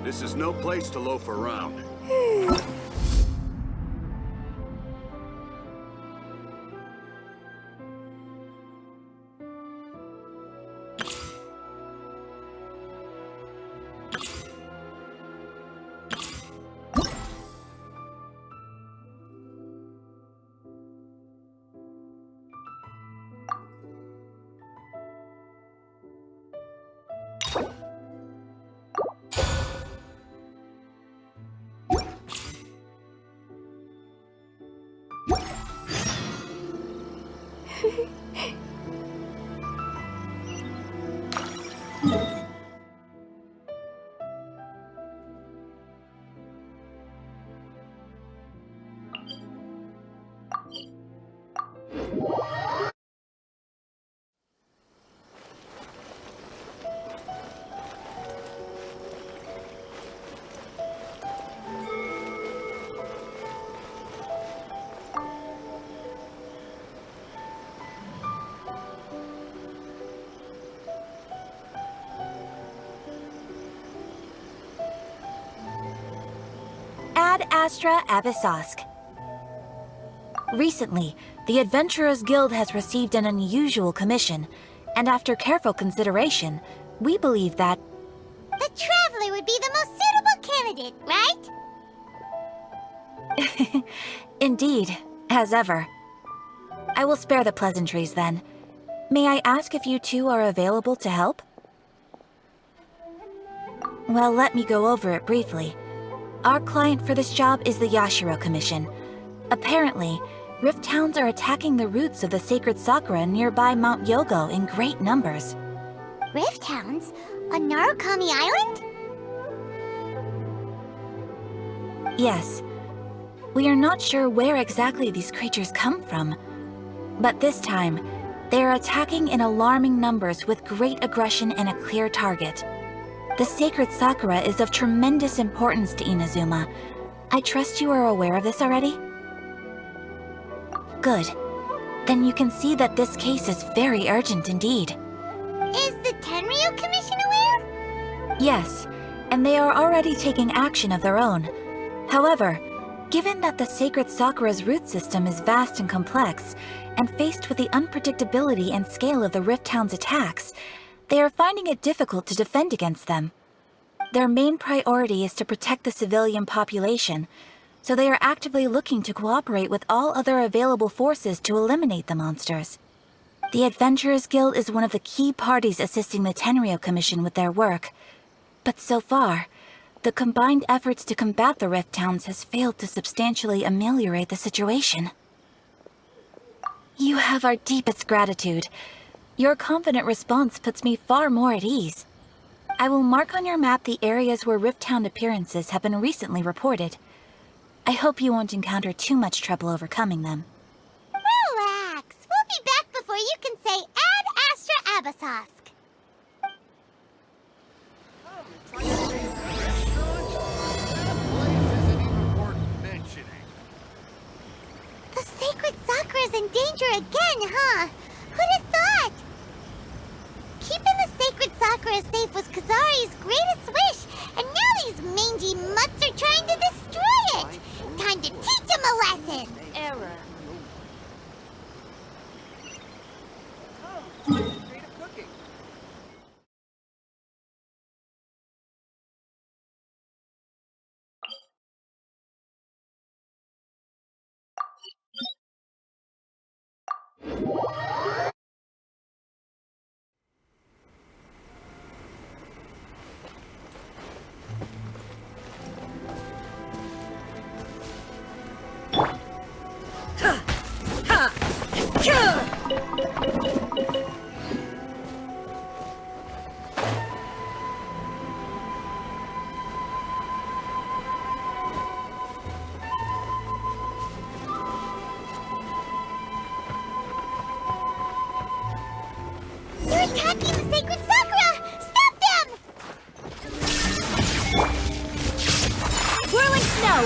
This is no place to loaf around. Ad Astra Abyssosk. Recently, the Adventurers Guild has received an unusual commission, and after careful consideration, we believe that... The Traveler would be the most suitable candidate, right? Indeed, as ever. I will spare the pleasantries then. May I ask if you two are available to help? Well, let me go over it briefly. Our client for this job is the Yashiro Commission. Apparently, Rifthounds are attacking the roots of the sacred sakura nearby Mount Yogo in great numbers. Rifthounds? On Narukami Island? Yes. We are not sure where exactly these creatures come from. But this time, they are attacking in alarming numbers with great aggression and a clear target. The sacred sakura is of tremendous importance to Inazuma. I trust you are aware of this already? Good. Then you can see that this case is very urgent indeed. Is the Tenryu Commission aware? Yes, and they are already taking action of their own. However, given that the sacred sakura's root system is vast and complex, and faced with the unpredictability and scale of the Rifthounds' attacks, they are finding it difficult to defend against them. Their main priority is to protect the civilian population, so they are actively looking to cooperate with all other available forces to eliminate the monsters. The Adventurers Guild is one of the key parties assisting the Tenryu Commission with their work, but so far, the combined efforts to combat the Rifthounds has failed to substantially ameliorate the situation. You have our deepest gratitude. Your confident response puts me far more at ease. I will mark on your map the areas where Rifthound appearances have been recently reported. I hope you won't encounter too much trouble overcoming them. Relax. We'll be back before you can say Ad Astra Abyssosk. The sacred sakura's in danger again, huh? Who'd have thought? Keeping the sacred sakura safe was Kazari's greatest wish, and now these mangy mutts are trying to destroy it! Time to teach him a lesson! Error. Creative cooking. They're attacking the sacred sakura! Stop them! Whirling snow!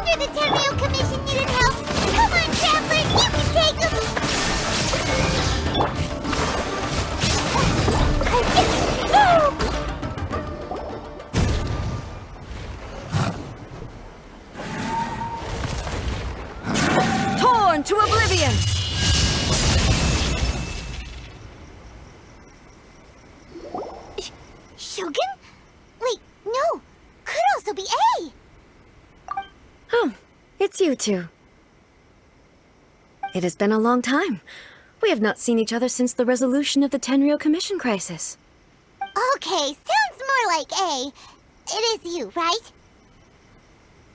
wonder the Tenryou Commission needed help. Come on, Traveler, you can take them. Torn to oblivion! Shogun? Wait, no. Could also be A. Oh, it's you two. It has been a long time. We have not seen each other since the resolution of the Tenryou Commission crisis. Okay, sounds more like A. It is you, right?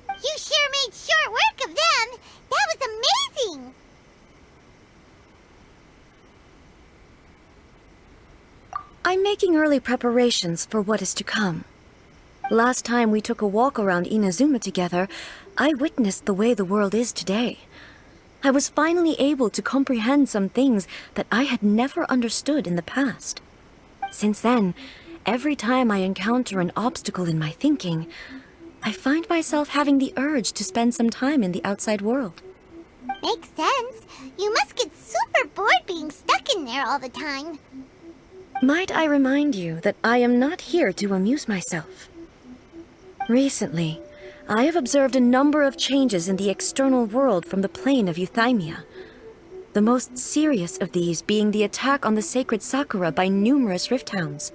You sure made short work of them. That was amazing. I'm making early preparations for what is to come. Last time we took a walk around Inazuma together, I witnessed the way the world is today. I was finally able to comprehend some things that I had never understood in the past. Since then, every time I encounter an obstacle in my thinking, I find myself having the urge to spend some time in the outside world. Makes sense. You must get super bored being stuck in there all the time. Might I remind you that I am not here to amuse myself. Recently, I have observed a number of changes in the external world from the plane of Euthymia. The most serious of these being the attack on the sacred Sakura by numerous Rifthounds.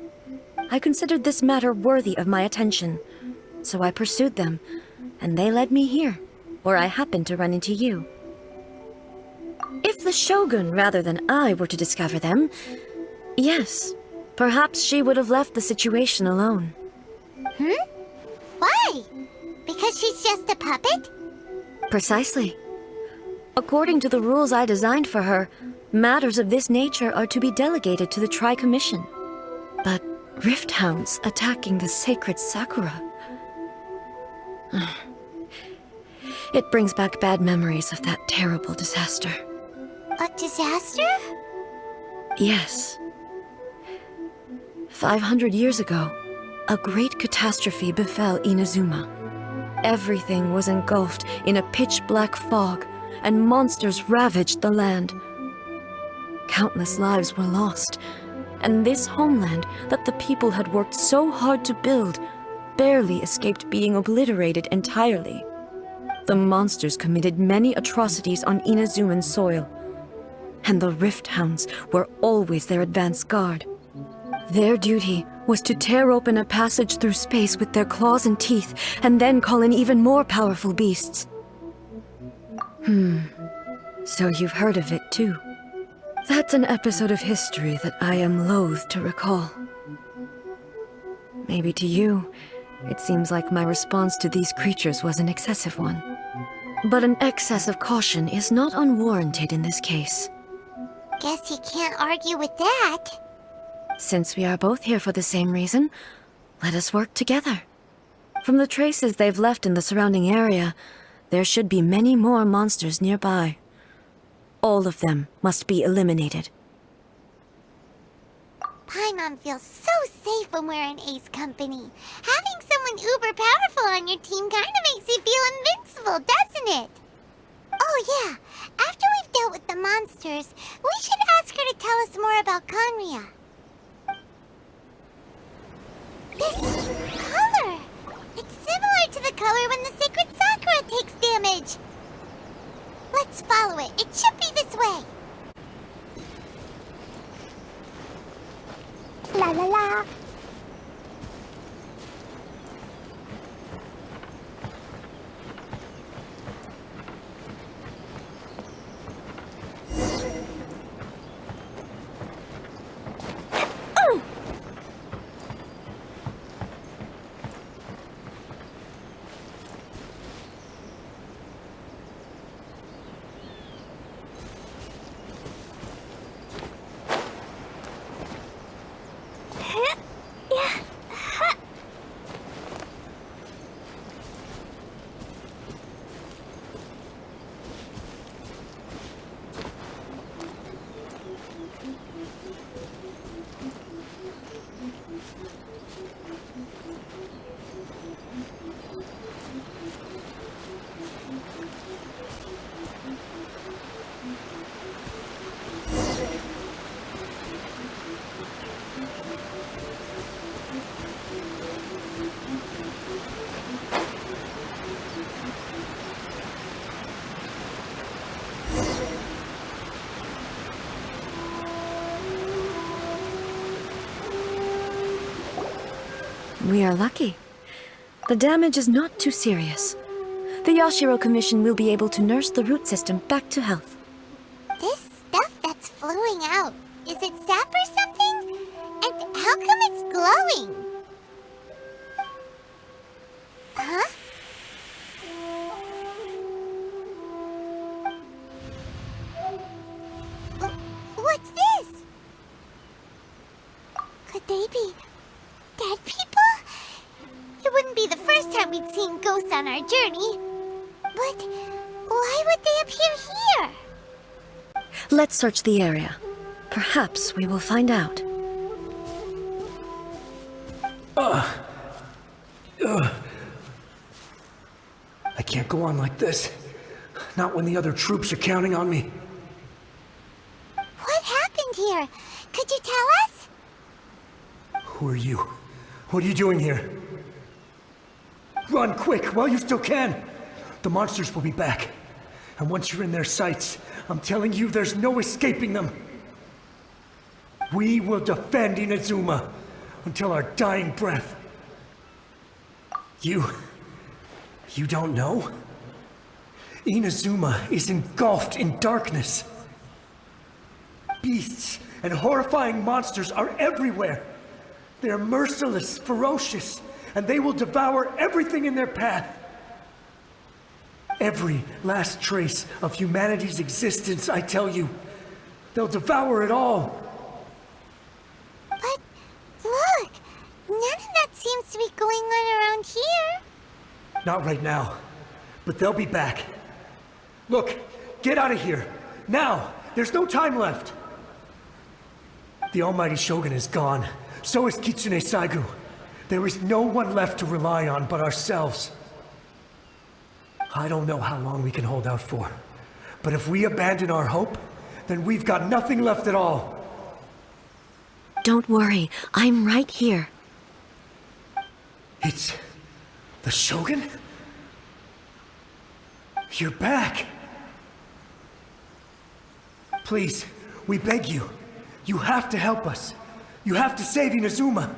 I considered this matter worthy of my attention, so I pursued them, and they led me here, where I happened to run into you. If the Shogun rather than I were to discover them, yes, perhaps she would have left the situation alone. Why? Because she's just a puppet? Precisely. According to the rules I designed for her, matters of this nature are to be delegated to the Tri-Commission. But Rifthounds attacking the sacred Sakura... It brings back bad memories of that terrible disaster. A disaster? Yes. 500 years ago, a great catastrophe befell Inazuma. Everything was engulfed in a pitch-black fog, and monsters ravaged the land. Countless lives were lost, and this homeland that the people had worked so hard to build barely escaped being obliterated entirely. The monsters committed many atrocities on Inazuman soil, and the Rifthounds were always their advance guard. Their duty was to tear open a passage through space with their claws and teeth, and then call in even more powerful beasts. So you've heard of it too. That's an episode of history that I am loath to recall. Maybe to you, it seems like my response to these creatures was an excessive one. But an excess of caution is not unwarranted in this case. Guess you can't argue with that. Since we are both here for the same reason, let us work together. From the traces they've left in the surrounding area, there should be many more monsters nearby. All of them must be eliminated. Paimon feels so safe when we're in Ace company. Having someone uber powerful on your team kinda makes you feel invincible, doesn't it? Oh yeah, after we've dealt with the monsters, we should ask her to tell us more about Conria. This color! It's similar to the color when the sacred Sakura takes damage. Let's follow it. It should be this way. La la la. We are lucky. The damage is not too serious. The Yashiro Commission will be able to nurse the root system back to health. This stuff that's flowing out, is it sap or something? And how come it's glowing? Huh? What's this? Could they be dead people? It wouldn't be the first time we'd seen ghosts on our journey. But why would they appear here? Let's search the area. Perhaps we will find out. I can't go on like this. Not when the other troops are counting on me. What happened here? Could you tell us? Who are you? What are you doing here? Run quick while you still can! The monsters will be back. And once you're in their sights, I'm telling you there's no escaping them. We will defend Inazuma until our dying breath. You don't know? Inazuma is engulfed in darkness. Beasts and horrifying monsters are everywhere. They're merciless, ferocious, and they will devour everything in their path. Every last trace of humanity's existence, I tell you. They'll devour it all. But look, none of that seems to be going on around here. Not right now, but they'll be back. Look, get out of here. Now! There's no time left! The Almighty Shogun is gone. So is Kitsune Saigu. There is no one left to rely on but ourselves. I don't know how long we can hold out for. But if we abandon our hope, then we've got nothing left at all. Don't worry, I'm right here. It's... the Shogun? You're back! Please, we beg you. You have to help us. You have to save Inazuma.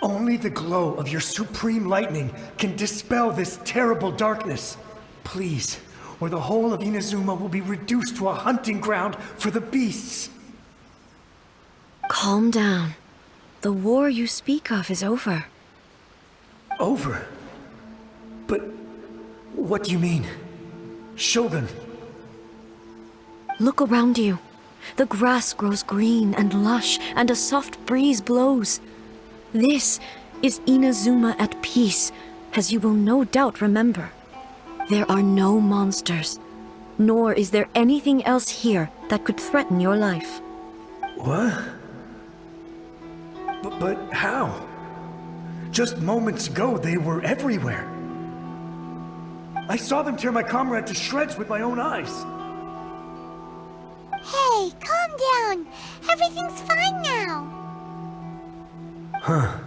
Only the glow of your supreme lightning can dispel this terrible darkness. Please, or the whole of Inazuma will be reduced to a hunting ground for the beasts. Calm down. The war you speak of is over. Over? But what do you mean? Shogun? Look around you. The grass grows green and lush, and a soft breeze blows. This is Inazuma at peace, as you will no doubt remember. There are no monsters, nor is there anything else here that could threaten your life. What? But how? Just moments ago, they were everywhere. I saw them tear my comrade to shreds with my own eyes. Hey, calm down. Everything's fine now. Huh.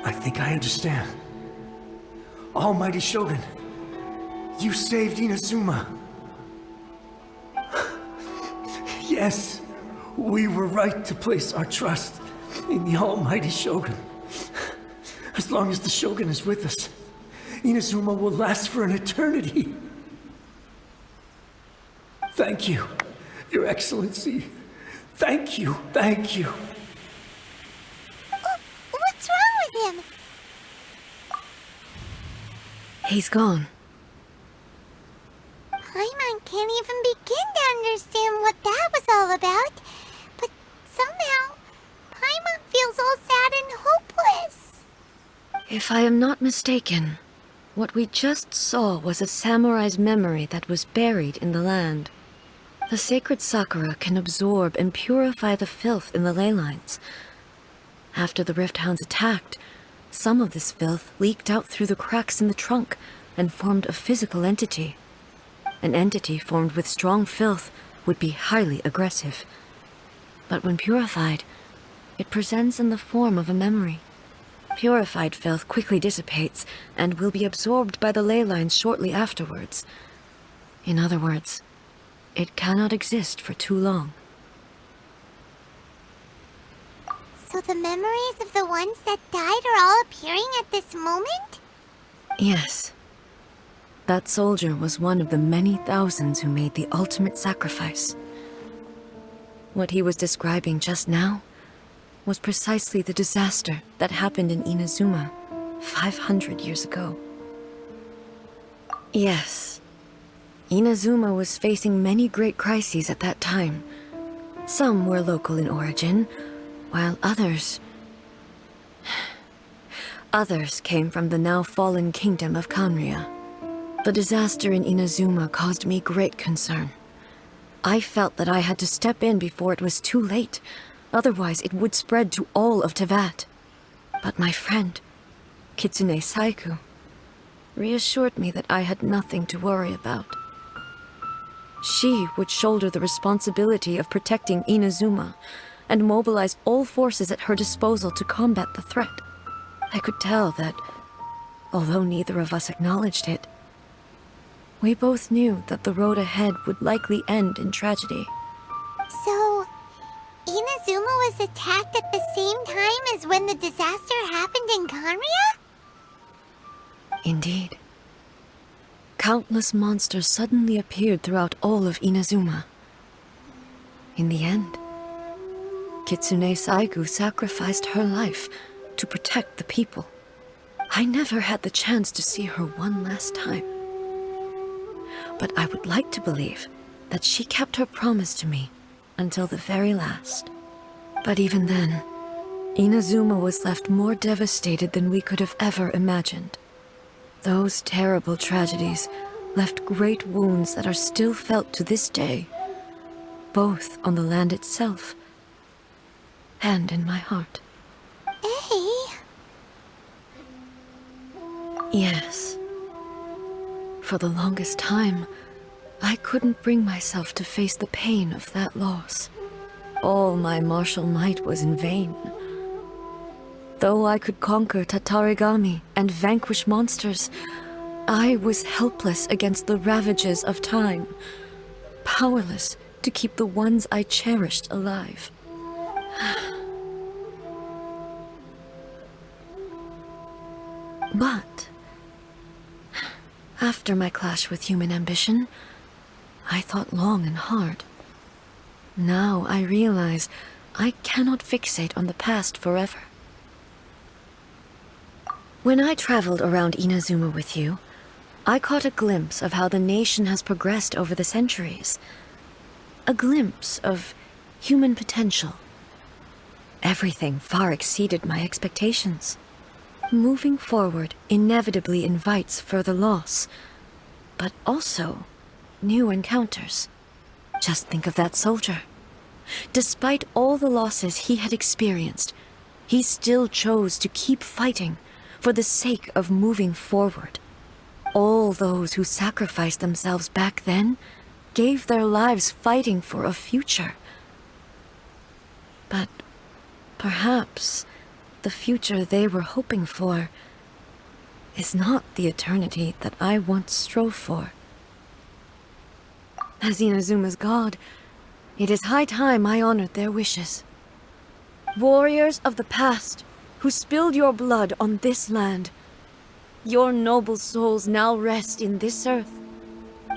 I think I understand. Almighty Shogun, you saved Inazuma. Yes, we were right to place our trust in the Almighty Shogun. As long as the Shogun is with us, Inazuma will last for an eternity. Thank you, Your Excellency. Thank you, thank you. What's wrong with him? He's gone. Paimon can't even begin to understand what that was all about. But somehow, Paimon feels all sad and hopeless. If I am not mistaken, what we just saw was a samurai's memory that was buried in the land. The sacred sakura can absorb and purify the filth in the ley lines. After the Rifthounds attacked, some of this filth leaked out through the cracks in the trunk and formed a physical entity. An entity formed with strong filth would be highly aggressive. But when purified, it presents in the form of a memory. Purified filth quickly dissipates and will be absorbed by the ley lines shortly afterwards. In other words, it cannot exist for too long. So the memories of the ones that died are all appearing at this moment? Yes. That soldier was one of the many thousands who made the ultimate sacrifice. What he was describing just now was precisely the disaster that happened in Inazuma 500 years ago. Yes. Inazuma was facing many great crises at that time. Some were local in origin, while others came from the now fallen kingdom of Kanria. The disaster in Inazuma caused me great concern. I felt that I had to step in before it was too late, otherwise it would spread to all of Teyvat. But my friend, Kitsune Saiku, reassured me that I had nothing to worry about. She would shoulder the responsibility of protecting Inazuma and mobilize all forces at her disposal to combat the threat. I could tell that, although neither of us acknowledged it, we both knew that the road ahead would likely end in tragedy. So, Inazuma was attacked at the same time as when the disaster happened in Kanria? Indeed. Countless monsters suddenly appeared throughout all of Inazuma. In the end, Kitsune Saigu sacrificed her life to protect the people. I never had the chance to see her one last time. But I would like to believe that she kept her promise to me until the very last. But even then, Inazuma was left more devastated than we could have ever imagined. Those terrible tragedies left great wounds that are still felt to this day, both on the land itself and in my heart. Hey. Yes. For the longest time, I couldn't bring myself to face the pain of that loss. All my martial might was in vain. Though I could conquer Tatarigami and vanquish monsters, I was helpless against the ravages of time, powerless to keep the ones I cherished alive. But after my clash with human ambition, I thought long and hard. Now I realize I cannot fixate on the past forever. When I traveled around Inazuma with you, I caught a glimpse of how the nation has progressed over the centuries. A glimpse of human potential. Everything far exceeded my expectations. Moving forward inevitably invites further loss, but also new encounters. Just think of that soldier. Despite all the losses he had experienced, he still chose to keep fighting for the sake of moving forward. All those who sacrificed themselves back then gave their lives fighting for a future. But perhaps the future they were hoping for is not the eternity that I once strove for. As Inazuma's god, it is high time I honored their wishes. Warriors of the past, who spilled your blood on this land, your noble souls now rest in this earth.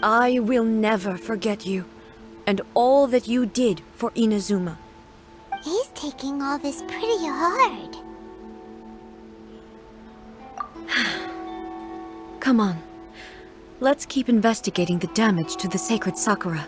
I will never forget you, and all that you did for Inazuma. He's taking all this pretty hard. Come on. Let's keep investigating the damage to the sacred Sakura.